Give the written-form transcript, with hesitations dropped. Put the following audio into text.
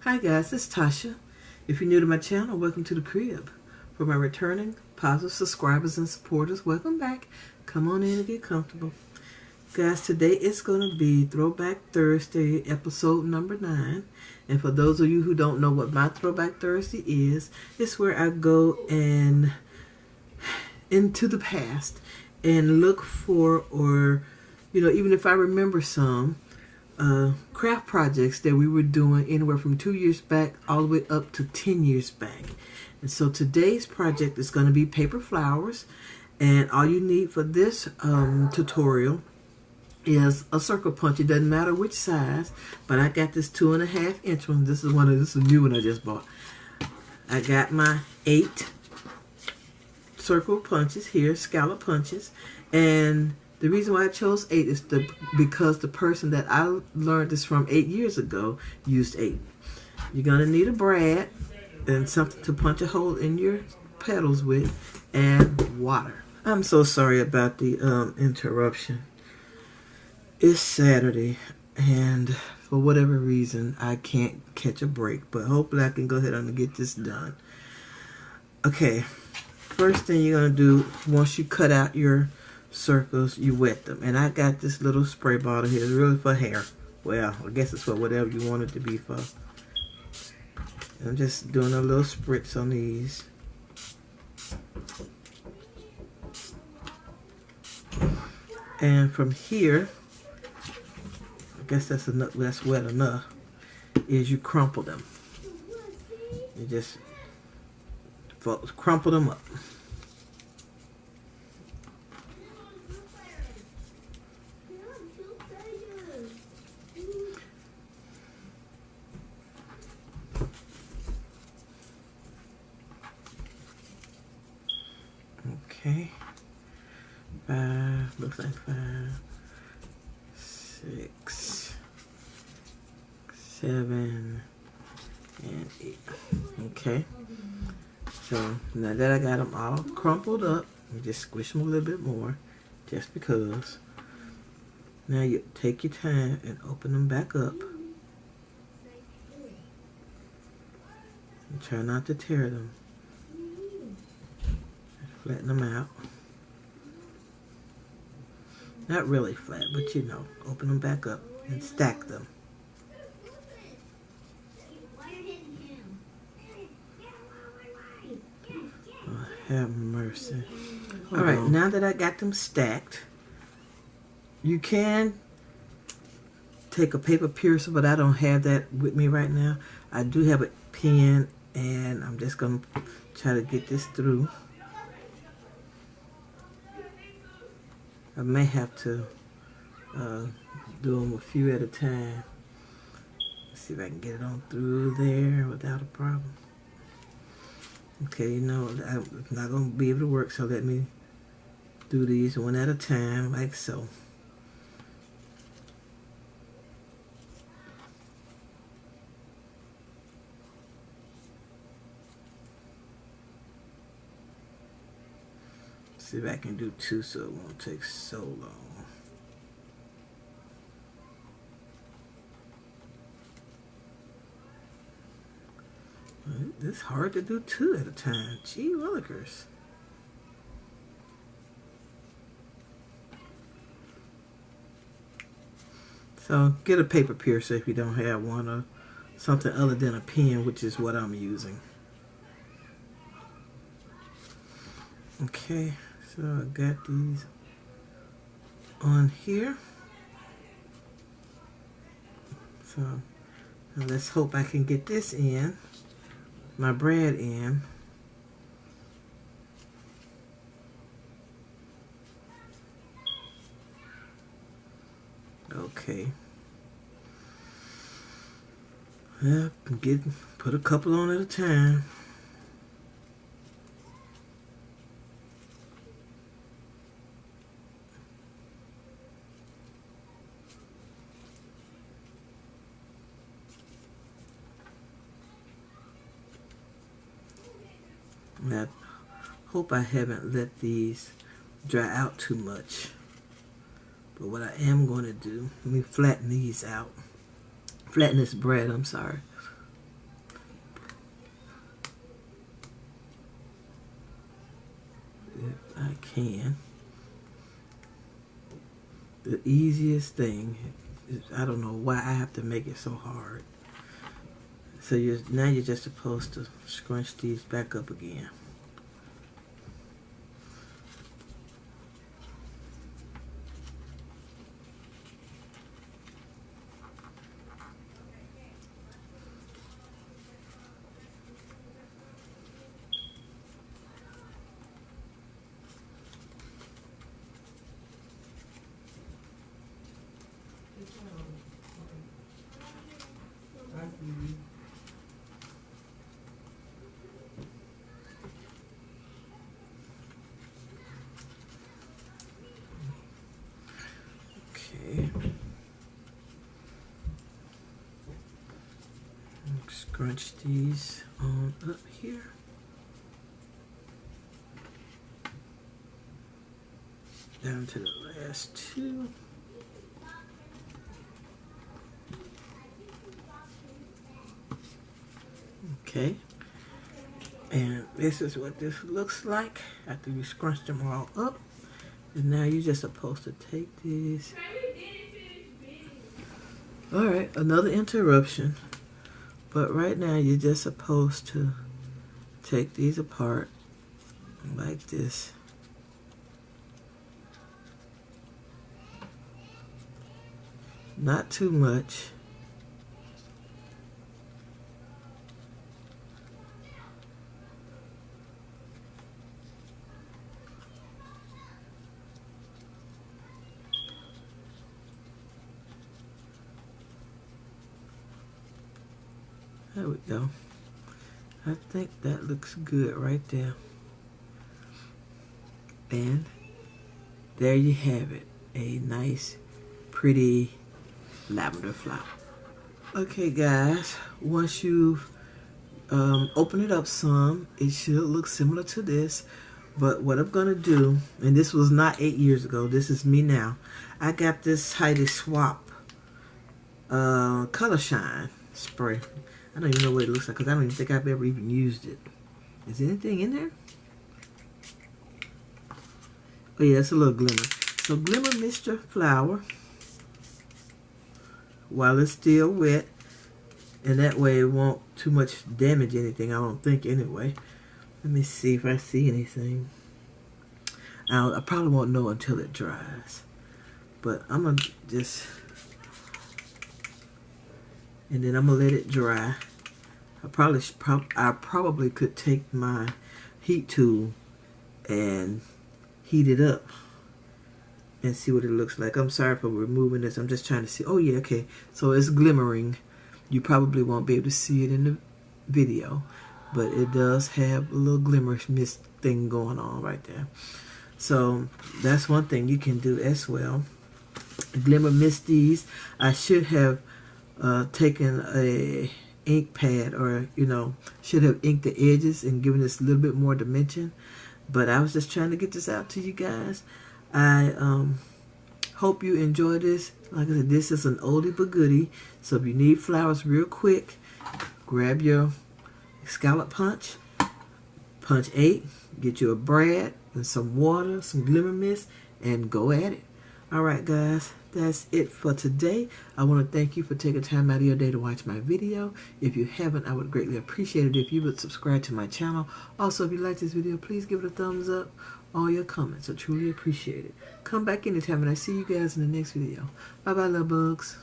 Hi guys, it's Tasha. If you're new to my channel, welcome to the crib. For my returning positive subscribers and supporters, welcome back. Come on in and get comfortable. Guys, today it's going to be Throwback Thursday, episode number 9. And for those of you who don't know what my Throwback Thursday is, it's where I go and into the past and look for, or even if I remember some craft projects that we were doing anywhere from 2 years back all the way up to 10 years back. And so today's project is going to be paper flowers, and all you need for this tutorial is a circle punch. It doesn't matter which size, but I got this 2.5 inch one. This is a new one I just bought. I got my 8 circle punches here, scallop punches, and the reason why I chose 8 is because the person that I learned this from 8 years ago used 8. You're going to need a brad and something to punch a hole in your petals with, and water. I'm so sorry about the interruption. It's Saturday, and for whatever reason, I can't catch a break, but hopefully I can go ahead and get this done. Okay, first thing you're going to do, once you cut out your circles, you wet them. And I got this little spray bottle here. It's really for hair. Well, I guess it's for whatever you want it to be for. I'm just doing a little spritz on these. And from here, I guess that's enough. That's wet enough. Is you crumple them. You just crumple them up. Okay, 5, looks like 5, 6, 7, and 8. Okay, so now that I got them all crumpled up, you just squish them a little bit more, just because. Now you take your time and open them back up. And try not to tear them. Flatten them out. Not really flat, but open them back up and stack them. Oh, have mercy. Alright, now that I got them stacked, you can take a paper piercer, but I don't have that with me right now. I do have a pen, and I'm just going to try to get this through. I may have to do them a few at a time. Let's see if I can get it on through there without a problem. Okay, I'm not going to be able to work, so let me do these one at a time, like so. See if I can do 2 so it won't take so long. It's hard to do 2 at a time. Gee willikers. So get a paper piercer if you don't have one, or something other than a pen, which is what I'm using. Okay. So I got these on here. So now let's hope I can get this in, my brad in. Okay. Yep, put a couple on at a time. I hope I haven't let these dry out too much. But what I am going to do, let me flatten these out. Flatten this bread, I'm sorry. I can. The easiest thing is, I don't know why I have to make it so hard. So now you're just supposed to scrunch these back up again. Okay. Scrunch these on up here. Down to the last two. Okay. And this is what this looks like after you scrunch them all up. And now you're just supposed to take this. Alright, another interruption. But right now you're just supposed to take these apart like this. Not too much. There we go. I think that looks good right there. And there you have it. A nice, pretty lavender flower. Okay guys, once you've opened it up some, it should look similar to this. But what I'm going to do, and this was not 8 years ago, this is me now. I got this Heidi Swap Color Shine spray. I don't even know what it looks like because I don't even think I've ever even used it. Is anything in there? Oh yeah, it's a little glimmer. So glimmer mist your flower while it's still wet, and that way it won't too much damage anything, I don't think anyway. Let me see if I see anything. I probably won't know until it dries. But I'm going to just... And then I'm going to let it dry. I probably could take my heat tool and heat it up and see what it looks like. I'm sorry for removing this. I'm just trying to see. Oh yeah, okay. So it's glimmering. You probably won't be able to see it in the video, but it does have a little glimmer mist thing going on right there. So that's one thing you can do as well. Glimmer mist these. I should have taken a ink pad, or should have inked the edges and given this a little bit more dimension, but I was just trying to get this out to you guys. I hope you enjoy this. Like I said, this is an oldie but goodie, so if you need flowers real quick, grab your scallop punch 8, get you a brad and some water, some glimmer mist, and go at it. Alright guys, that's it for today. I want to thank you for taking time out of your day to watch my video. If you haven't, I would greatly appreciate it if you would subscribe to my channel. Also, if you like this video, please give it a thumbs up. All your comments are truly appreciated. Come back anytime and I see you guys in the next video. Bye bye, love bugs.